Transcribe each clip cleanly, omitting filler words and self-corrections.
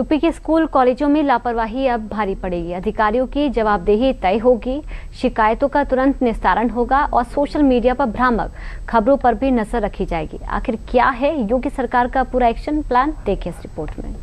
UP के school कॉलेजों में लापरवाही अब भारी पड़ेगी। अधिकारियों की जवाबदेही तय होगी, शिकायतों का तुरंत निस्तारण होगा और सोशल मीडिया पर भ्रामक खबरों पर भी नजर रखी जाएगी। आखिर क्या है योगी सरकार का पूरा एक्शन प्लान, देखिए इस रिपोर्ट में।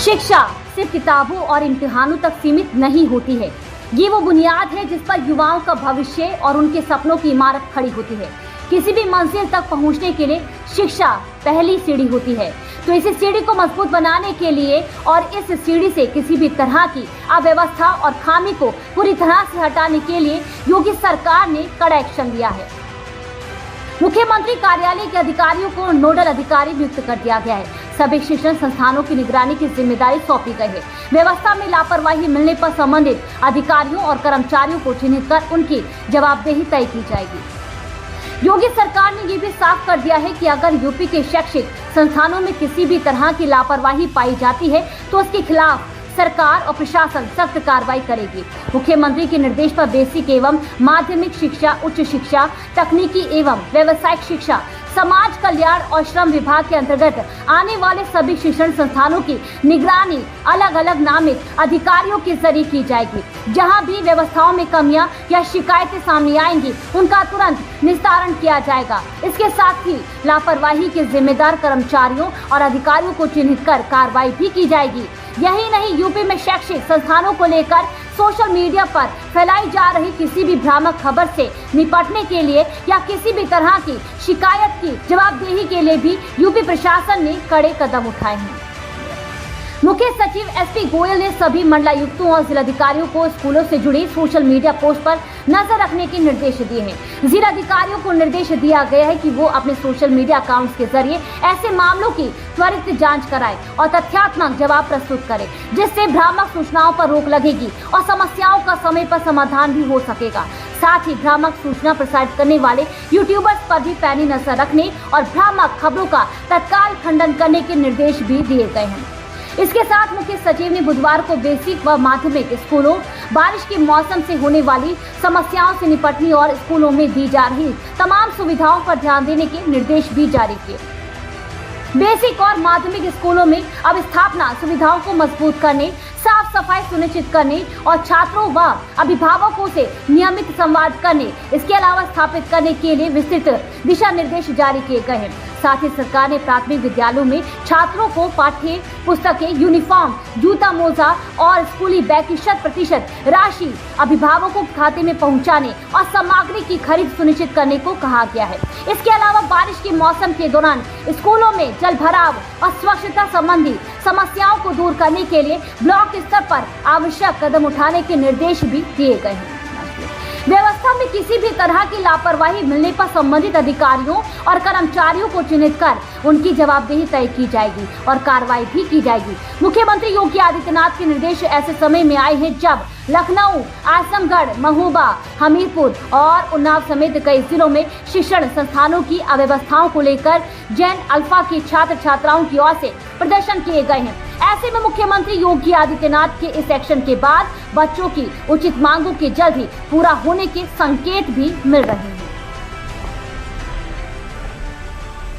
शिक्षा सिर्फ किताबों और इम्तिहानों तक सीमित नहीं होती है। ये वो बुनियाद है जिस पर युवाओं का भविष्य और उनके सपनों की इमारत खड़ी होती है। किसी भी मंजिल तक पहुंचने के लिए शिक्षा पहली सीढ़ी होती है। तो इस सीढ़ी को मजबूत बनाने के लिए और इस सीढ़ी से किसी भी तरह की अव्यवस्था और खामी को पूरी तरह से हटाने के लिए योगी सरकार ने कड़ा एक्शन लिया है। मुख्यमंत्री कार्यालय के अधिकारियों को नोडल अधिकारी नियुक्त कर दिया गया है। सभी शिक्षण संस्थानों की निगरानी की जिम्मेदारी सौंपी गई है। व्यवस्था में लापरवाही मिलने पर संबंधित अधिकारियों और कर्मचारियों को चिन्हित कर उनकी जवाबदेही तय की जाएगी। योगी सरकार ने ये भी साफ कर दिया है कि अगर यूपी के शैक्षिक संस्थानों में किसी भी तरह की लापरवाही पाई जाती है तो उसके खिलाफ सरकार और प्रशासन सख्त कार्रवाई करेगी। मुख्यमंत्री के निर्देश पर बेसिक एवं माध्यमिक शिक्षा, उच्च शिक्षा, तकनीकी एवं व्यावसायिक शिक्षा, समाज कल्याण और श्रम विभाग के अंतर्गत आने वाले सभी शिक्षण संस्थानों की निगरानी अलग अलग नामित अधिकारियों के जरिए की जाएगी। जहां भी व्यवस्थाओं में कमियां या शिकायतें सामने आएंगी, उनका तुरंत निस्तारण किया जाएगा। इसके साथ ही लापरवाही के जिम्मेदार कर्मचारियों और अधिकारियों को चिन्हित कर कार्रवाई भी की जाएगी। यही नहीं, यूपी में शैक्षिक संस्थानों को लेकर सोशल मीडिया पर फैलाई जा रही किसी भी भ्रामक खबर से निपटने के लिए या किसी भी तरह की शिकायत की जवाबदेही के लिए भी यूपी प्रशासन ने कड़े कदम उठाए हैं। मुख्य सचिव एसपी गोयल ने सभी मंडलायुक्तों और जिलाधिकारियों को स्कूलों से जुड़ी सोशल मीडिया पोस्ट पर नजर रखने के निर्देश दिए हैं। जिलाधिकारियों को निर्देश दिया गया है कि वो अपने सोशल मीडिया अकाउंट्स के जरिए ऐसे मामलों की त्वरित जांच कराएं और तथ्यात्मक जवाब प्रस्तुत करें, जिससे भ्रामक सूचनाओं पर रोक लगेगी और समस्याओं का समय पर समाधान भी हो सकेगा। साथ ही भ्रामक सूचना प्रसारित करने वाले यूट्यूबर्स पर भी पैनी नजर रखने और भ्रामक खबरों का तत्काल खंडन करने के निर्देश भी दिए गए हैं। इसके साथ मुख्य सचिव ने बुधवार को बेसिक व माध्यमिक स्कूलों, बारिश के मौसम से होने वाली समस्याओं से निपटने और स्कूलों में दी जा रही तमाम सुविधाओं पर ध्यान देने के निर्देश भी जारी किए। बेसिक और माध्यमिक स्कूलों में अब स्थापना सुविधाओं को मजबूत करने, साफ सफाई सुनिश्चित करने और छात्रों व अभिभावकों से नियमित संवाद करने, इसके अलावा स्थापित करने के लिए विस्तृत दिशा निर्देश जारी किए गए हैं। साथ ही सरकार ने प्राथमिक विद्यालयों में छात्रों को पाठ्य पुस्तकें, यूनिफॉर्म, जूता मोजा और स्कूली बैग की 100% राशि अभिभावकों के खाते में पहुंचाने और सामग्री की खरीद सुनिश्चित करने को कहा गया है। इसके अलावा बारिश के मौसम के दौरान स्कूलों में जल भराव और स्वच्छता संबंधी समस्याओं को दूर करने के लिए ब्लॉक स्तर पर आवश्यक कदम उठाने के निर्देश भी दिए गए हैं। व्यवस्था में किसी भी तरह की लापरवाही मिलने पर संबंधित अधिकारियों और कर्मचारियों को चिन्हित कर उनकी जवाबदेही तय की जाएगी और कार्रवाई भी की जाएगी। मुख्यमंत्री योगी आदित्यनाथ के निर्देश ऐसे समय में आए हैं जब लखनऊ, आजमगढ़, महोबा, हमीरपुर और उन्नाव समेत कई जिलों में शिक्षण संस्थानों की अव्यवस्थाओं को लेकर जैन अल्फा की छात्र छात्राओं की ओर से प्रदर्शन किए गए हैं। ऐसे में मुख्यमंत्री योगी आदित्यनाथ के इस एक्शन के बाद बच्चों की उचित मांगों के जल्द ही पूरा होने के संकेत भी मिल रहे हैं।